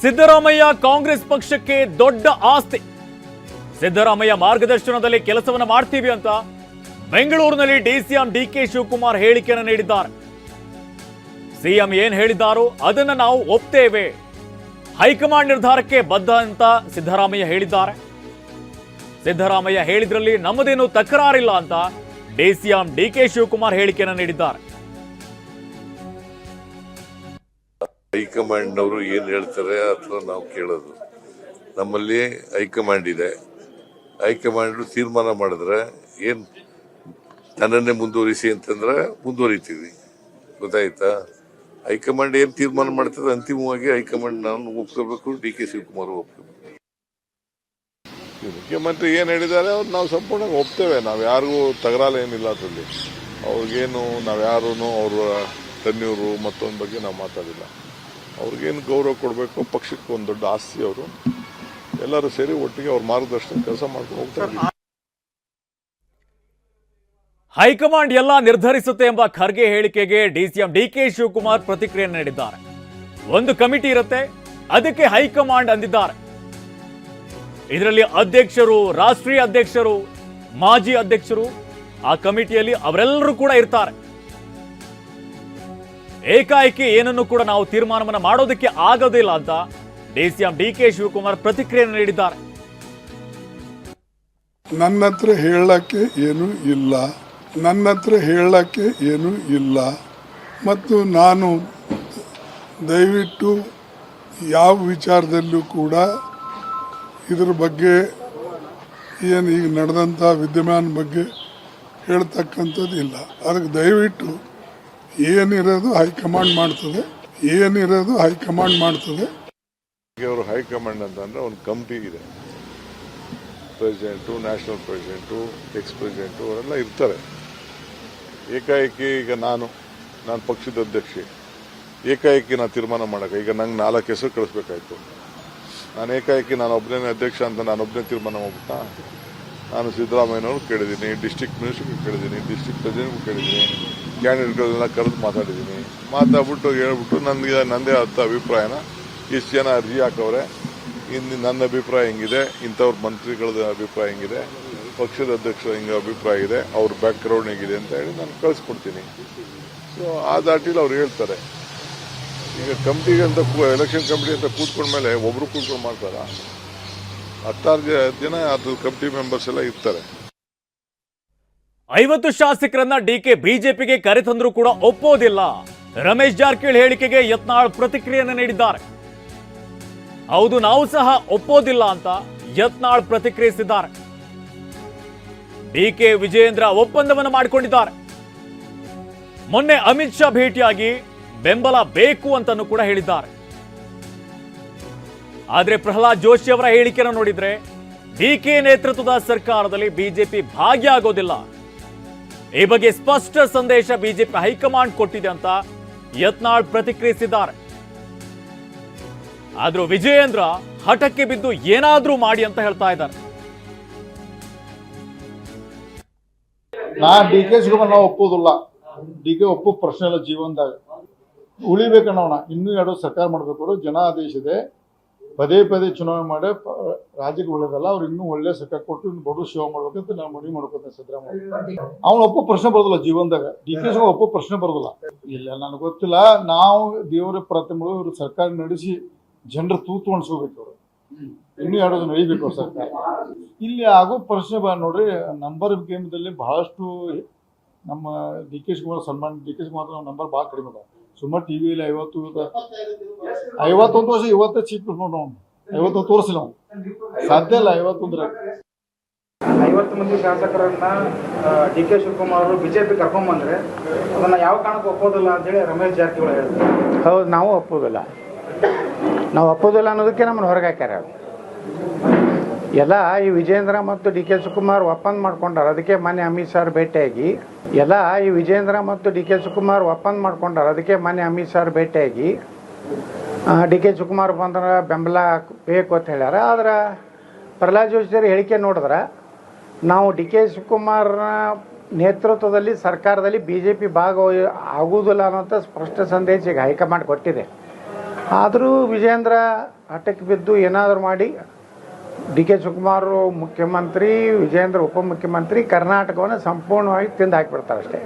ಸಿದ್ದರಾಮಯ್ಯ ಕಾಂಗ್ರೆಸ್ ಪಕ್ಷಕ್ಕೆ ದೊಡ್ಡ ಆಸ್ತಿ. ಸಿದ್ದರಾಮಯ್ಯ ಮಾರ್ಗದರ್ಶನದಲ್ಲಿ ಕೆಲಸವನ್ನ ಮಾಡ್ತೀವಿ ಅಂತ ಬೆಂಗಳೂರಿನಲ್ಲಿ ಡಿಸಿಎಂ ಡಿಕೆ ಶಿವಕುಮಾರ್ ಹೇಳಿಕೆಯನ್ನು ನೀಡಿದ್ದಾರೆ. ಸಿಎಂ ಏನ್ ಹೇಳಿದ್ದಾರೋ ಅದನ್ನ ನಾವು ಒಪ್ತೇವೆ, ಹೈಕಮಾಂಡ್ ನಿರ್ಧಾರಕ್ಕೆ ಬದ್ಧ ಅಂತ ಸಿದ್ದರಾಮಯ್ಯ ಹೇಳಿದ್ದಾರೆ. ಸಿದ್ದರಾಮಯ್ಯ ಹೇಳಿದ್ರಲ್ಲಿ ನಮ್ಮದೇನು ತಕರಾರಿಲ್ಲ ಅಂತ ಡಿಸಿಎಂ ಡಿಕೆ ಶಿವಕುಮಾರ್ ಹೇಳಿಕೆಯನ್ನು ನೀಡಿದ್ದಾರೆ. ಹೈಕಮಾಂಡ್ ಅವರು ಏನ್ ಹೇಳ್ತಾರೆ ಅಥವಾ ನಾವು ಕೇಳೋದು. ನಮ್ಮಲ್ಲಿ ಹೈಕಮಾಂಡ್ ಇದೆ. ಹೈಕಮಾಂಡ್ ತೀರ್ಮಾನ ಮಾಡಿದ್ರೆ ಏನ್ ನನ್ನನ್ನೇ ಮುಂದುವರಿಸಿ ಅಂತಂದ್ರೆ ಮುಂದುವರಿತೀವಿ. ಗೊತ್ತಾಯ್ತಾ? ಹೈಕಮಾಂಡ್ ಏನ್ ತೀರ್ಮಾನ ಮಾಡ್ತದೆ ಅಂತಿಮವಾಗಿ ಹೈಕಮಾಂಡ್ ನಾನು ಒಪ್ಕೋಬೇಕು, ಡಿ ಕೆ ಶಿವಕುಮಾರ್ ಒಪ್ಕೋಬೇಕು. ಮುಖ್ಯಮಂತ್ರಿ ಏನ್ ಹೇಳಿದ್ದಾರೆ ಅವ್ರು ನಾವು ಸಂಪೂರ್ಣ ಒಪ್ತೇವೆ. ನಾವು ಯಾರಿಗೂ ತಗರಾಲ ಏನಿಲ್ಲ ಅದರಲ್ಲಿ. ಅವ್ರಿಗೇನು ನಾವು ಯಾರೂ ಅವ್ರ ತನ್ನೂರು ಮತ್ತೊಂದು ಬಗ್ಗೆ ನಾವು ಮಾತಾಡಿಲ್ಲ. ಅವ್ರಿಗೇನು ಗೌರವ ಕೊಡಬೇಕು, ಪಕ್ಷಕ್ಕೆ ಒಂದು ದೊಡ್ಡ ಆಸ್ತಿ. ಅವರು ಎಲ್ಲರೂ ಸೇರಿ ಒಟ್ಟಿಗೆ ಅವ್ರ ಮಾರ್ಗದರ್ಶನ ಕೆಲಸ ಮಾಡ್ಕೊಂಡು ಹೋಗ್ತಾರೆ. ಹೈಕಮಾಂಡ್ ಎಲ್ಲ ನಿರ್ಧರಿಸುತ್ತೆ ಎಂಬ ಖರ್ಗೆ ಹೇಳಿಕೆಗೆ ಡಿಸಿಎಂ ಡಿಕೆ ಶಿವಕುಮಾರ್ ಪ್ರತಿಕ್ರಿಯೆ ನೀಡಿದ್ದಾರೆ. ಒಂದು ಕಮಿಟಿ ಇರುತ್ತೆ, ಅದಕ್ಕೆ ಹೈಕಮಾಂಡ್ ಅಂದಿದ್ದಾರೆ. ಇದರಲ್ಲಿ ಅಧ್ಯಕ್ಷರು, ರಾಷ್ಟ್ರೀಯ ಅಧ್ಯಕ್ಷರು, ಮಾಜಿ ಅಧ್ಯಕ್ಷರು, ಆ ಕಮಿಟಿಯಲ್ಲಿ ಅವರೆಲ್ಲರೂ ಕೂಡ ಇರ್ತಾರೆ. ಏಕಾಏಕಿ ಏನನ್ನು ಕೂಡ ನಾವು ತೀರ್ಮಾನವನ್ನು ಮಾಡೋದಕ್ಕೆ ಆಗೋದಿಲ್ಲ ಅಂತ ಡಿಸಿಎಂ ಡಿಕೆ ಶಿವಕುಮಾರ್ ಪ್ರತಿಕ್ರಿಯೆ ನೀಡಿದ್ದಾರೆ. ನನ್ನ ಹತ್ರ ಹೇಳಕ್ಕೆ ಏನೂ ಇಲ್ಲ, ಮತ್ತು ನಾನು ದಯವಿಟ್ಟು ಯಾವ ವಿಚಾರದಲ್ಲೂ ಕೂಡ ಇದ್ರ ಬಗ್ಗೆ ಏನು ಈಗ ನಡೆದಂಥ ವಿದ್ಯಮಾನ ಬಗ್ಗೆ ಹೇಳ್ತಕ್ಕಂಥದ್ದು ಇಲ್ಲ. ಅದಕ್ಕೆ ದಯವಿಟ್ಟು ಏನಿರೋದು ಹೈಕಮಾಂಡ್ ಮಾಡ್ತದೆ. ಅವರು ಹೈಕಮಾಂಡ್ ಅಂತಂದ್ರೆ ಒಂದು ಕಮಿಟಿ ಇದೆ. President, national president, X president ಅವರೆಲ್ಲ ಇರ್ತಾರೆ. ಏಕಾಏಕಿ ಈಗ ನಾನು ಪಕ್ಷದ ಅಧ್ಯಕ್ಷೆ, ಏಕಾಏಕಿ ನಾನು ತೀರ್ಮಾನ ಮಾಡೋಕೆ ಈಗ ನಂಗೆ 4 ಹೆಸರು ಕಳಿಸ್ಬೇಕಾಯ್ತು. ನಾನು ಏಕಾಏಕಿ ನಾನು ಒಬ್ಬನೇ ಅಧ್ಯಕ್ಷ ಅಂತ ನಾನು ಒಬ್ಬನೇ ತೀರ್ಮಾನ ಮಾಡ್ಬಿಟ್ಟ. ನಾನು ಸಿದ್ದರಾಮಯ್ಯನವ್ರು ಕೇಳಿದ್ದೀನಿ, ಡಿಸ್ಟ್ರಿಕ್ಟ್ ಮಿನಿಸ್ಟರ್ಗೂ ಕೇಳಿದ್ದೀನಿ, ಡಿಸ್ಟ್ರಿಕ್ಟ್ ಪ್ರೆಸಿಡೆಂಟ್ಗೂ ಕೇಳಿದ್ದೀನಿ, ಕ್ಯಾಂಡಿಡೇಟ್ಗಳನ್ನೆಲ್ಲ ಕರೆದು ಮಾತಾಡ್ಬಿಟ್ಟು ಹೇಳ್ಬಿಟ್ಟು ನಂದೇ ಆದ ಅಭಿಪ್ರಾಯನ ಇಷ್ಟು ಜನ ಅರ್ಜಿ ಹಾಕವ್ರೆ, ಇನ್ನು ನನ್ನ ಅಭಿಪ್ರಾಯ ಹಿಂಗಿದೆ, ಇಂಥವ್ರ ಮಂತ್ರಿಗಳದ ಅಭಿಪ್ರಾಯ ಹಿಂಗಿದೆ, ಪಕ್ಷದ ಅಧ್ಯಕ್ಷರ ಹಿಂಗೆ ಅಭಿಪ್ರಾಯ ಇದೆ, ಅವ್ರ ಬ್ಯಾಕ್ ಗ್ರೌಂಡ್ ಹೇಗಿದೆ ಅಂತ ಹೇಳಿ ನಾನು ಕಳಿಸ್ಕೊಡ್ತೀನಿ. ಸೊ ಆ ದಾಟಿಲಿ ಅವ್ರು ಹೇಳ್ತಾರೆ. ಈಗ ಕಮಿಟಿಗೆ ಅಂತ ಎಲೆಕ್ಷನ್ ಕಮಿಟಿ ಅಂತ ಕೂತ್ಕೊಂಡ್ಮೇಲೆ ಒಬ್ರು ಕೂತ್ಕೊಂಡು ಮಾಡ್ತಾರ? 16 ಜನ ಅದು ಕಮಿಟಿ ಮೆಂಬರ್ಸ್ ಎಲ್ಲ ಇರ್ತಾರೆ. 50 ಶಾಸಕರನ್ನ ಡಿಕೆ ಬಿಜೆಪಿಗೆ ಕರೆತಂದ್ರೂ ಕೂಡ ಒಪ್ಪೋದಿಲ್ಲ. ರಮೇಶ್ ಜಾರಕಿಹೊಳಿ ಹೇಳಿಕೆಗೆ ಯತ್ನಾಳ್ ಪ್ರತಿಕ್ರಿಯೆಯನ್ನು ನೀಡಿದ್ದಾರೆ. ಹೌದು, ನಾವು ಸಹ ಒಪ್ಪೋದಿಲ್ಲ ಅಂತ ಯತ್ನಾಳ್ ಪ್ರತಿಕ್ರಿಯಿಸಿದ್ದಾರೆ. ಡಿಕೆ ವಿಜಯೇಂದ್ರ ಒಪ್ಪಂದವನ್ನು ಮಾಡಿಕೊಂಡಿದ್ದಾರೆ. ಮೊನ್ನೆ ಅಮಿತ್ ಶಾ ಭೇಟಿಯಾಗಿ ಬೆಂಬಲ ಬೇಕು ಅಂತನೂ ಕೂಡ ಹೇಳಿದ್ದಾರೆ. ಆದ್ರೆ ಪ್ರಹ್ಲಾದ್ ಜೋಶಿ ಅವರ ಹೇಳಿಕೆಯನ್ನು ನೋಡಿದ್ರೆ ಡಿಕೆ ನೇತೃತ್ವದ ಸರ್ಕಾರದಲ್ಲಿ ಬಿಜೆಪಿ ಭಾಗಿಯಾಗೋದಿಲ್ಲ. ಈ ಬಗ್ಗೆ ಸ್ಪಷ್ಟ ಸಂದೇಶ ಬಿಜೆಪಿ ಹೈಕಮಾಂಡ್ ಕೊಟ್ಟಿದೆ ಅಂತ ಯತ್ನಾಳ್ ಪ್ರತಿಕ್ರಿಯಿಸಿದ್ದಾರೆ. ಆದ್ರೂ ವಿಜಯೇಂದ್ರ ಹಠಕ್ಕೆ ಬಿದ್ದು ಏನಾದ್ರೂ ಮಾಡಿ ಅಂತ ಹೇಳ್ತಾ ಇದ್ದಾರೆ. ಡಿ ಕೆ ಶಿವಕುಮಾರ್ ನಾವು ಒಪ್ಪೋದಿಲ್ಲ. ಡಿ ಕೆ ಒಪ್ಪೋ ಪ್ರಶ್ನೆ ಇಲ್ಲ. ಜೀವನದಾಗ ಉಳಿಬೇಕನ್ನೋಣ. ಇನ್ನೂ 2 ಸರ್ಕಾರ ಮಾಡಬೇಕು. ಜನಾದೇಶ ಇದೆ. ಪದೇ ಚುನಾವಣೆ ಮಾಡಿ ರಾಜ್ಯಕ್ಕೆ ಒಳ್ಳೇದಲ್ಲ. ಅವ್ರು ಇನ್ನೂ ಒಳ್ಳೆ ಸರ್ಕಾರ ಕೊಟ್ಟು ಇನ್ನು ಬಡವ ಸೇವೆ ಮಾಡ್ಬೇಕಂತ ನಾವು ಮನವಿ ಮಾಡ್ಕೊತೇನೆ. ಸಿದ್ದರಾಮಯ್ಯ ಅವ್ನು ಒಪ್ಪೋ ಪ್ರಶ್ನೆ ಬರೋದಿಲ್ಲ. ಜೀವನದಾಗ ಡಿ ಕೆ ಶಿವಕುಮಾರ್ ಒಪ್ಪೋ ಪ್ರಶ್ನೆ ಬರೋದಿಲ್ಲ. ಇಲ್ಲ, ನನಗೆ ಗೊತ್ತಿಲ್ಲ. ನಾವು ದೇವರ ಪ್ರತಿಮೆಗಳು ಇವರು ಸರ್ಕಾರ ನಡೆಸಿ ಜನರ ತೂತು ಅಣಿಸ್ಕೋಬೇಕು. ಅವರು ಇನ್ನೂ 2 ಜನ ಒಯ್ಬೇಕು ಅವ್ರ ಸರ್ಕಾರ. ಇಲ್ಲಿ ಆಗೋ ಪ್ರಶ್ನೆ ನೋಡ್ರಿ, ನಂಬರ್ ಗೇಮ್ದಲ್ಲಿ ಬಹಳಷ್ಟು ನಮ್ಮ ಡಿ ಕೆ ಶಿವಕುಮಾರ್ ಸನ್ಮಾನ ಡಿ ಕೆ ಶಿವಕುಮಾರ್ ನಂಬರ್ ಭಾಳ ಕಡಿಮೆ ಅದ. ಸುಮಾರು ಟಿವಿಯಲ್ಲಿ 51 ವರ್ಷ ಇವತ್ತೇ ಚೀಫ್ ನೋಡೋಣ. 51 ತೋರಿಸಿಲ್ಲ ನಾವು, ಸಾಧ್ಯ ಇಲ್ಲ. 50 ಮಂದಿ ಶಾಸಕರನ್ನ ಡಿ ಕೆ ಶಿವಕುಮಾರ್ ಅವರು ಬಿಜೆಪಿ ಕರ್ಕೊಂಡ್ಬಂದ್ರೆ ಅದನ್ನ ಯಾವ ಕಾರಣಕ್ಕೂ ಒಪ್ಪೋದಿಲ್ಲ ಅಂತೇಳಿ ರಮೇಶ್ ಜಾರಕಿಹೊಳಿ ಹೇಳ್ತಾರೆ. ಹೌದು, ನಾವು ಒಪ್ಪೋದಿಲ್ಲ ಅನ್ನೋದಕ್ಕೆ ನಮ್ಮನ್ನು ಹೊರಗೆ ಹಾಕ್ಯಾರ. ಎಲ್ಲ ಈ ವಿಜೇಂದ್ರ ಮತ್ತು ಡಿ ಕೆ ಶಿವಕುಮಾರ್ ಒಪ್ಪಂದ ಮಾಡ್ಕೊಂಡಾರ. ಅದಕ್ಕೆ ಮೊನ್ನೆ ಅಮಿತ್ ಶಾ ಭೇಟಿಯಾಗಿ ಡಿ ಕೆ ಶಿವಕುಮಾರ್ ಬಂದ್ರೆ ಬೆಂಬಲ ಬೇಕು ಅಂತ ಹೇಳ್ಯಾರ. ಆದ್ರೆ ಪ್ರಹ್ಲಾದ್ ಜೋಶಿ ಹೇಳಿಕೆ ನೋಡಿದ್ರೆ ನಾವು ಡಿ ಕೆ ಶಿವಕುಮಾರ್ನ ನೇತೃತ್ವದಲ್ಲಿ ಸರ್ಕಾರದಲ್ಲಿ ಬಿಜೆಪಿ ಭಾಗ ಆಗುವುದಿಲ್ಲ ಅನ್ನೋಂಥ ಸ್ಪಷ್ಟ ಸಂದೇಶ ಈಗ ಹೈಕಮಾಂಡ್ ಕೊಟ್ಟಿದೆ. ಆದರೂ ವಿಜೇಂದ್ರ ಹಠಕ್ಕೆ ಬಿದ್ದು ಏನಾದರೂ ಮಾಡಿ ಡಿ ಕೆ ಶಿವಕುಮಾರ್ ಮುಖ್ಯಮಂತ್ರಿ, ವಿಜೇಂದ್ರ ಉಪಮುಖ್ಯಮಂತ್ರಿ, ಕರ್ನಾಟಕವನ್ನು ಸಂಪೂರ್ಣವಾಗಿ ತಿಂದು ಹಾಕಿಬಿಡ್ತಾರೆ ಅಷ್ಟೇ.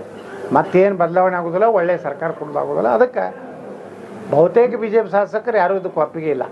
ಮತ್ತೇನು ಬದಲಾವಣೆ ಆಗೋದಿಲ್ಲ, ಒಳ್ಳೆಯ ಸರ್ಕಾರ ಕೊಡೋದಾಗೋದಿಲ್ಲ. ಅದಕ್ಕೆ ಬಹುತೇಕ BJP ಶಾಸಕರು ಯಾರೂ ಇದಕ್ಕೆ ಒಪ್ಪಿಗೆ ಇಲ್ಲ.